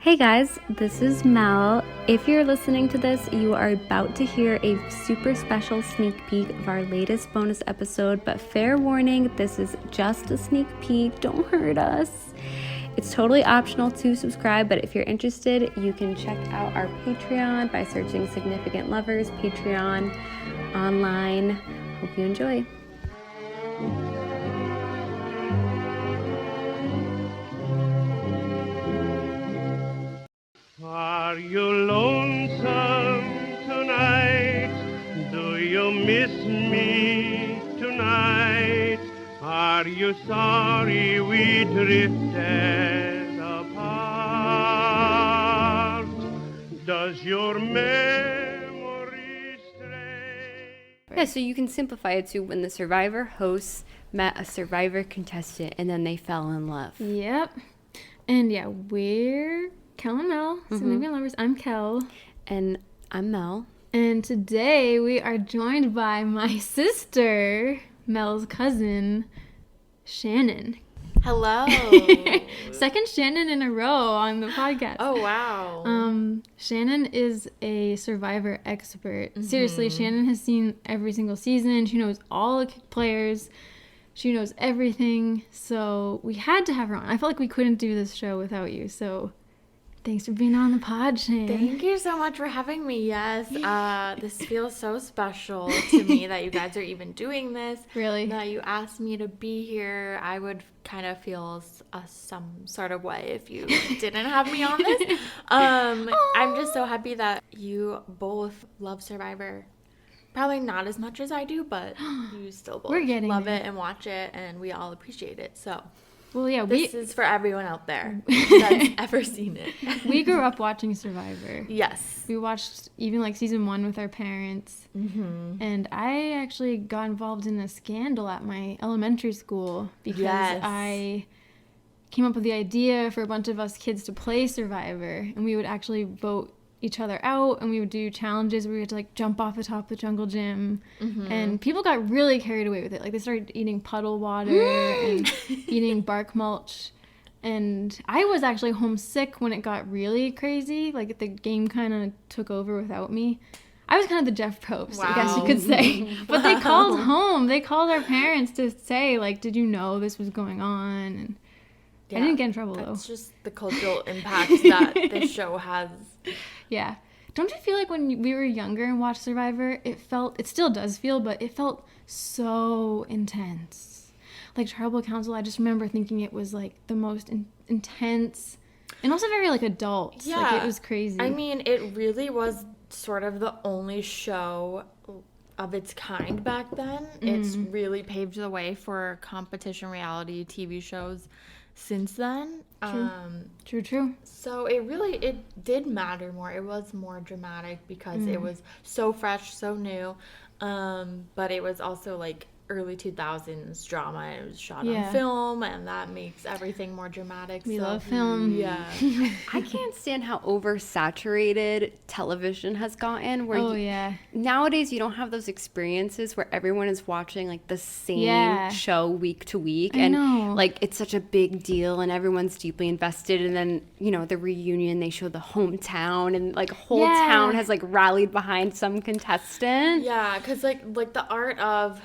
Hey guys, this is Mel. If you're listening to this, you are about to hear a super special sneak peek of our latest bonus episode, but fair warning, this is just a sneak peek, don't hurt us. It's totally optional to subscribe, but if you're interested, you can check out our Patreon by searching Significant Lovers Patreon online. Hope you enjoy. Are you lonesome tonight? Do you miss me tonight? Are you sorry we drifted apart? Does your memory stray? Yeah, so you can simplify it to when the Survivor hosts met a Survivor contestant and then they fell in love. Yep. And yeah, we're Kel and Mel, Significant Lovers. I'm Kel. And I'm Mel. And today we are joined by my sister, Mel's cousin, Shannon. Hello. Second Shannon in a row on the podcast. Oh, wow. Shannon is a Survivor expert. Seriously, Shannon has seen every single season. She knows all the players. She knows everything. So we had to have her on. I felt like we couldn't do this show without you. So thanks for being on the pod, Shannon. Thank you so much for having me. Yes, this feels so special to me that you guys are even doing this. Really? That you asked me to be here. I would kind of feel some sort of way if you didn't have me on this. I'm just so happy that you both love Survivor. Probably not as much as I do, but you still both love it and watch it, and we all appreciate it. So. Well, yeah, this is for everyone out there that's ever seen it. We grew up watching Survivor. Yes. We watched even like season 1 with our parents. And I actually got involved in a scandal at my elementary school because I came up with the idea for a bunch of us kids to play Survivor. And we would actually vote each other out, and we would do challenges where we had to like jump off the top of the jungle gym, and people got really carried away with it. Like they started eating puddle water and eating bark mulch, and I was actually homesick when it got really crazy. Like the game kind of took over without me. I was kind of the Jeff Probst, I guess you could say. But they called home. They called our parents to say, like, did you know this was going on? And I didn't get in trouble, though. It's just the cultural impact that this show has. Yeah. Don't you feel like when we were younger and watched Survivor, it still does feel, but it felt so intense. Like Tribal Council, I just remember thinking it was like the most intense and also very like adult. Yeah. Like it was crazy. I mean, it really was sort of the only show of its kind back then. It's really paved the way for competition reality TV shows since then. True. So it did matter more. It was more dramatic because it was so fresh, so new. But it was also like early 2000s drama. It was shot on film, and that makes everything more dramatic. We love film. Yeah. I can't stand how oversaturated television has gotten. Where nowadays you don't have those experiences where everyone is watching like the same show week to week, and like it's such a big deal, and everyone's deeply invested. And then the reunion, they show the hometown, and like a whole town has like rallied behind some contestant. Yeah, because like the art of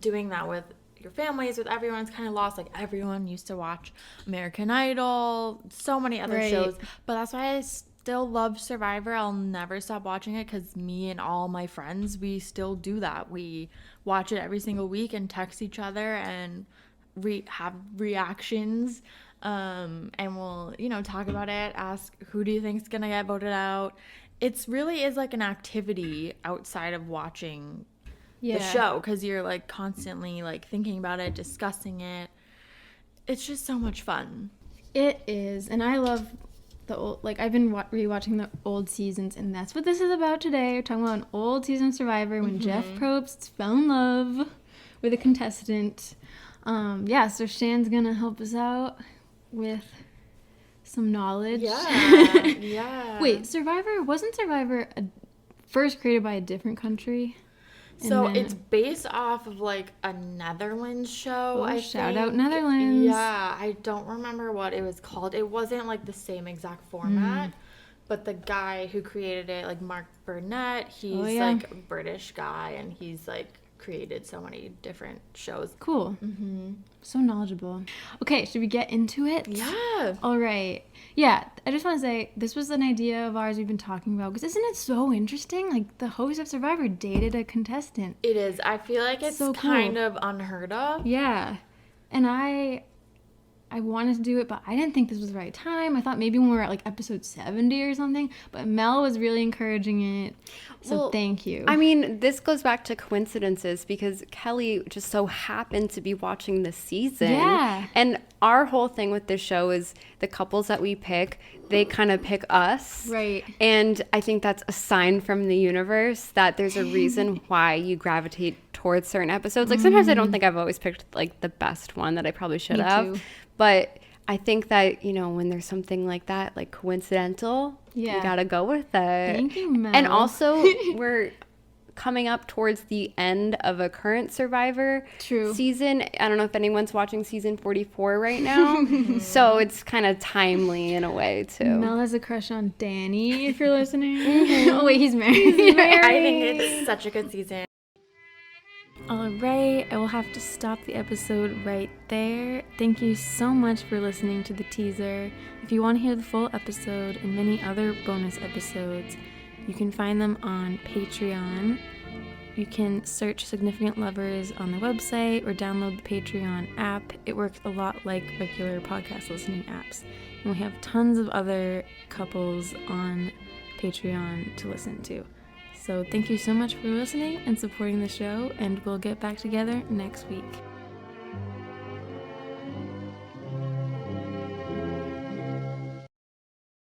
doing that with your families, with everyone's kind of lost. Like everyone used to watch American Idol, so many other shows, but that's why I still love Survivor. I'll never stop watching it because me and all my friends, we still do that. We watch it every single week and text each other and have reactions, and we'll talk about it, ask who do you think's gonna get voted out. It's really is like an activity outside of watching the show, because you're like constantly like thinking about it, discussing it. It's just so much fun. It is, and I love the old, like I've been rewatching the old seasons, and that's what this is about today. We're talking about an old season of Survivor when Jeff Probst fell in love with a contestant. So Shan's gonna help us out with some knowledge. Yeah. Wait, wasn't Survivor first created by a different country? So it's based off of like a Netherlands show. Oh, shout out Netherlands. Yeah, I don't remember what it was called. It wasn't like the same exact format, but the guy who created it, like Mark Burnett, he's like a British guy, and he's like created so many different shows. Cool. So knowledgeable. Okay, should we get into it? Yeah. All right. Yeah, I just want to say this was an idea of ours we've been talking about, because isn't it so interesting? Like, the host of Survivor dated a contestant. It is. I feel like it's so kind of unheard of. Yeah. And I wanted to do it, but I didn't think this was the right time. I thought maybe when we were at like episode 70 or something, but Mel was really encouraging it. So thank you. I mean, this goes back to coincidences, because Kelly just so happened to be watching this season. Yeah. And our whole thing with this show is the couples that we pick, they kind of pick us. Right. And I think that's a sign from the universe that there's a reason why you gravitate towards certain episodes. Like, sometimes I don't think I've always picked like the best one that I probably should have. Too. But I think that, you know, when there's something like that, like coincidental, you gotta go with it. Thank you, Mel. And also, we're coming up towards the end of a current Survivor season. I don't know if anyone's watching season 44 right now. So it's kind of timely in a way, too. Mel has a crush on Danny, if you're listening. Oh, wait, he's married. He's married. I think it's such a good season. All right, I will have to stop the episode right there. Thank you so much for listening to the teaser. If you want to hear the full episode and many other bonus episodes, you can find them on Patreon. You can search Significant Lovers on the website or download the Patreon app. It works a lot like regular podcast listening apps. And we have tons of other couples on Patreon to listen to. So thank you so much for listening and supporting the show, and we'll get back together next week.